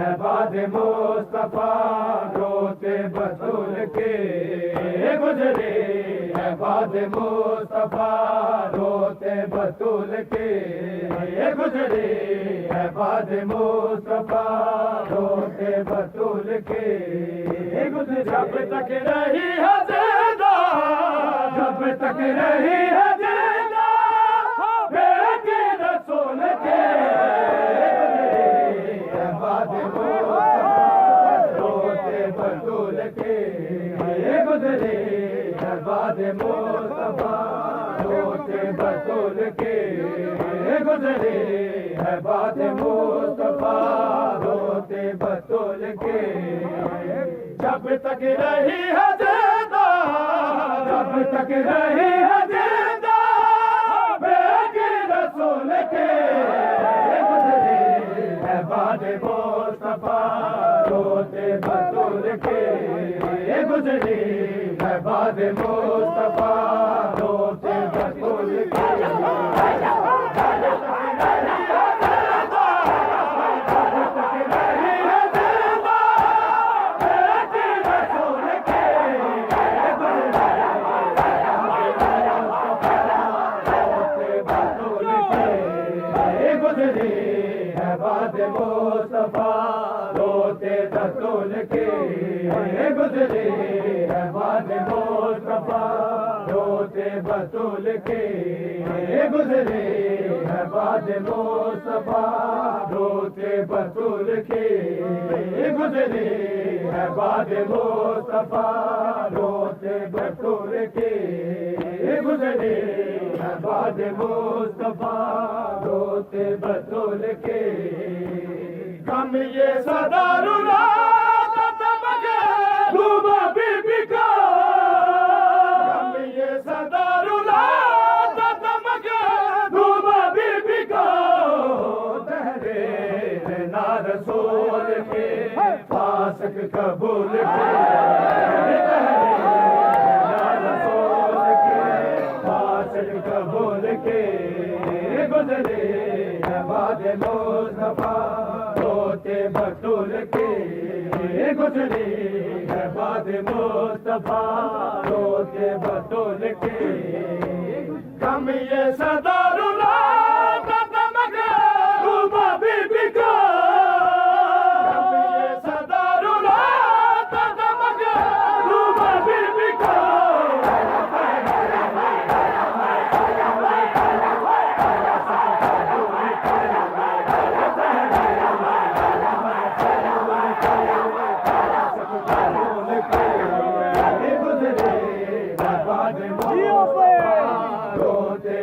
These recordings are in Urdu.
ہے باد مصطفیٰ روتے بطول کے گزرے ہے باد مصطفیٰ روتے بطول کے گزرے ہے باد مصطفیٰ روتے بطول کے گزرے جب تک رہی ہے زندہ جب تک رہی ہے زندہ بیٹی رسول کے باد مصطفیٰ روتے بطول کے گزرے ہے باد مصطفیٰ روتے بطول کے گزرے ہے باد مصطفیٰ روتے بطول کے جب تک رہی ہے زندہ جب تک رہی ہے زندہ بیٹی رسول کے گزرے ہے باد مصطفیٰ روتے بطول کے گزرے ہے باد مصطفیٰ روتے بطول کے باد مصطفیٰ روتے بطول کے گزرے ہے باد مصطفیٰ روتے بطول کے گزرے ہے باد مصطفیٰ روتے بطول کے گزرے ہے باد مصطفیٰ روتے بطول کے گزرے ہے باد مصطفیٰ روتے بطول کے غم یہ صدا رلاتا تھا محبوبہ بی بی کا غم یہ صدا رلاتا تھا محبوبہ بی بی کا تحریر نا رسول کے فاسق قبول کے قبول کے گزرے ہے باد مصطفیٰ روتے بطول کے گزرے ہے باد مصطفیٰ روتے بطول کے غم یہ صدا رلاتا تھا محبوبہ بی بی کا غم یہ صدا رلاتا تھا محبوبہ بی بی کا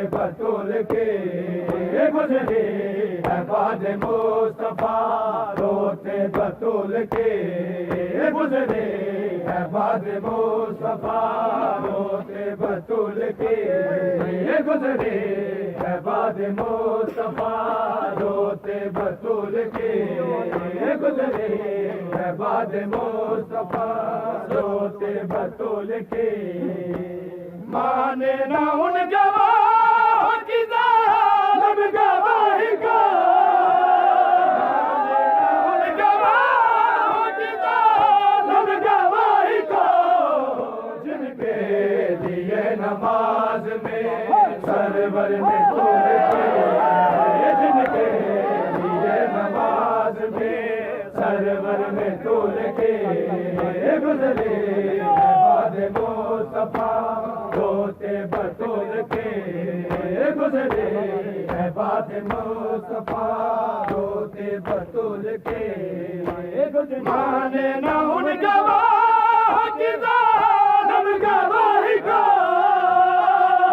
بطول کے گزرے ہے باد مصطفیٰ روتے بطول کے گزرے ہے باد مصطفیٰ روتے بطول کے گزرے ہے باد مصطفیٰ روتے بطول کے گزرے ہے باد مصطفیٰ روتے بطول کے مانے نہ ان گواہ کی ظالم گواہی کا مانے نہ ان گواہ کی ظالم گواہی کو جن کے لیے نماز میں سرور نے توڑ کے جن کے لیے نماز میں سرور نے توڑ کے گزرے باد مصطفیٰ روتے بطول کے گزرے ہے باد مصطفیٰ روتے بطول کے مانے نہ ان گواہ کی ظالم گواہی کا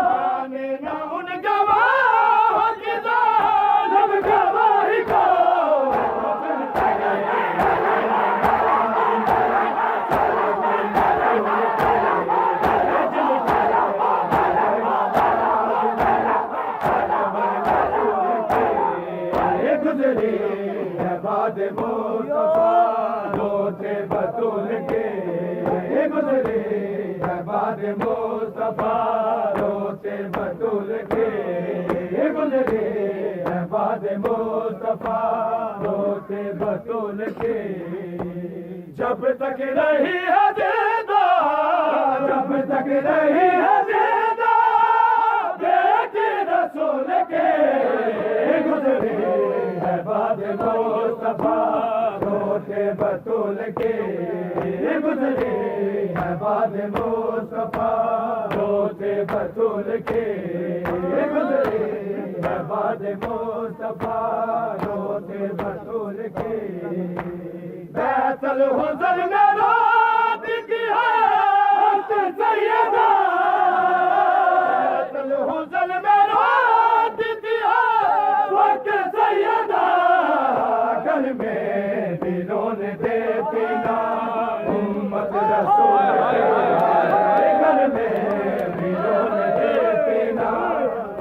مانے نہ ان گواہ کی ظالم گواہی کا گزرے ہے باد مصطفیٰ روتے بطول کے گزرے ہے باد مصطفیٰ روتے بطول کے گزرے ہے باد مصطفیٰ روتے روتے بطول کے جب تک رہی ہے زندہ جب تک رہی ہے زندہ بیٹی رسول کے گزری ہے باد مصطفیٰ روتے بطول کے گزری ہے باد مصطفیٰ روتے بطول کے گزری ہے باد مصطفیٰ روتے بطول کے بیت الحزن میں روتی ہے وقت سیدہ بیت الحزن میں روتی ہے وقت سیدہ گھر میں دلوں نے دیتی نا امت رسول کے گھر میں دلوں نے دیتی نا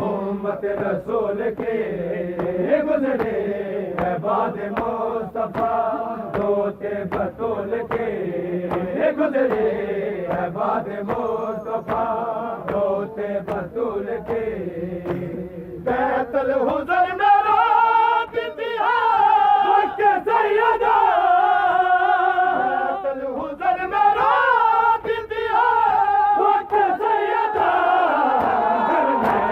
امت رسول کے گزرے ہے باد مصطفیٰ روتے بطول کے گزرے ہے باد مصطفیٰ روتے بطول کے بیت الحزن میں روتی ہے وقت سیدہ بیت الحزن میں روتی ہے وقت سیدہ گھر میں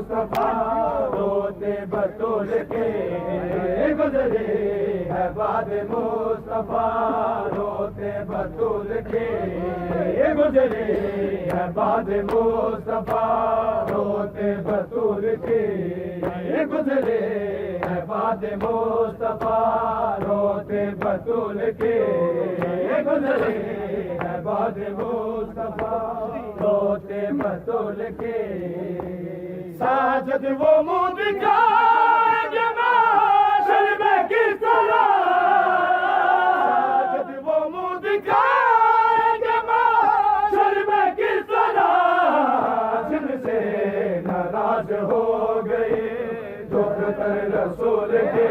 مصطفیٰ روتے بطول کے گزرے ہے باد مصطفیٰ روتے بطول کے گزرے ہے باد مصطفیٰ روتے بطول کے گزرے ہے باد مصطفیٰ روتے بطول کے گزرے ہے باد مصطفیٰ روتے بطول کے ساجد وہ منہ دکھائیں گے معاشر میں کس طرح ساجد وہ منہ دکھائیں گے معاشر میں کس طرح جن سے ناراض ہو گئے دکھ تر رسول کے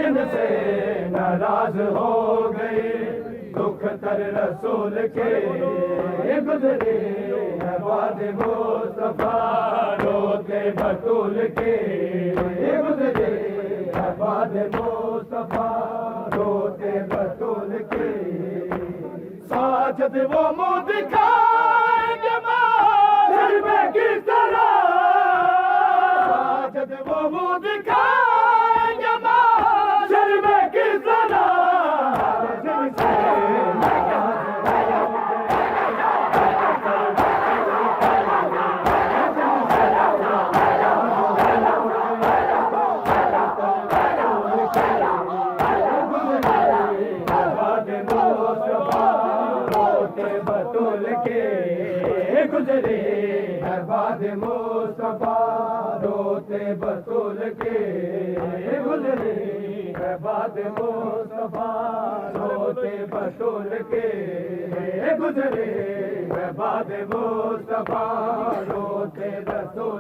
جن سے ناراض ہو گئے دکھ تر رسول کے گزرے ہے باد مصطفیٰ روتے بطول کے گزرے ہے باد مصطفیٰ روتے بطول کے ساجد وہ منہ دکھائیں گے معاشر میں کس طرح ساجد وہ منہ دکھائیں گے معاشر میں کس طرح جن سے گزرے ہے باد مصطفیٰ روتے بطول کے گزرے ہے باد مصطفیٰ روتے بطول کے گزرے ہے باد مصطفیٰ روتے بطول